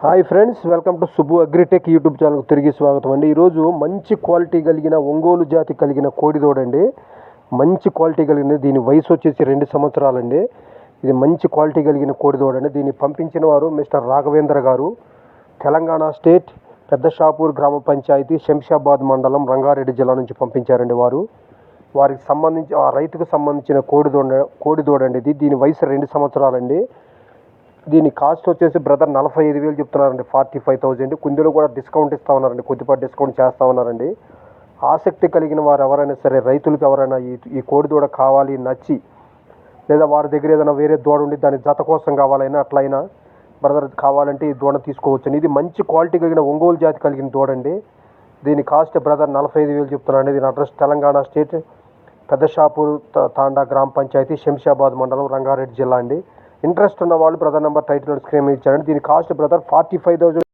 Hi friends, welcome to Subbu agritech YouTube ఛానల్కి తిరిగి స్వాగతం అండి. ఈరోజు మంచి క్వాలిటీ కలిగిన ఒంగోలు జాతి కలిగిన కోడిదోడండి. మంచి క్వాలిటీ కలిగిన దీని వయసు వచ్చేసి 2 సంవత్సరాలండి. ఇది మంచి క్వాలిటీ కలిగిన కోడిదోడండి. దీన్ని పంపించిన వారు మిస్టర్ రాఘవేంద్ర గారు, తెలంగాణ స్టేట్ పెద్ద షాపూర్ గ్రామ పంచాయతీ శంషాబాద్ మండలం రంగారెడ్డి జిల్లా నుంచి పంపించారండి. వారికి సంబంధించి ఆ రైతుకు సంబంధించిన కోడిదోడండి. దీని వయసు 2 సంవత్సరాలండి. దీని కాస్ట్ వచ్చేసి బ్రదర్ 45,000 చెప్తున్నారండి. 45,000. కుందిలో కూడా డిస్కౌంట్ ఇస్తా ఉన్నారండి, కొద్దిపాటి డిస్కౌంట్ చేస్తూ ఉన్నారండి. ఆసక్తి కలిగిన వారు ఎవరైనా సరే, రైతులకు ఎవరైనా ఈ కోడి దూడ కావాలి, నచ్చి, లేదా వారి దగ్గర ఏదైనా వేరే దూడ ఉండి దాని జత కోసం కావాలైనా అట్లయినా బ్రదర్ కావాలంటే ఈ దూడ తీసుకోవచ్చండి. ఇది మంచి క్వాలిటీ కలిగిన ఒంగోలు జాతి కలిగిన దూడండి. దీని కాస్ట్ బ్రదర్ 45,000 చెప్తున్నారండి. దీని అడ్రస్ తెలంగాణ స్టేట్ పెద్ద షాపూర్ తాండా గ్రామ పంచాయతీ శంషాబాద్ మండలం రంగారెడ్డి జిల్లా అండి. ఇంట్రెస్ట్ ఉన్న వాళ్ళు బ్రదర్ నెంబర్ టైటిల్ స్క్రీన్ మీద ఇచ్చారండి. దీని కాస్ట్ బ్రదర్ 45,000.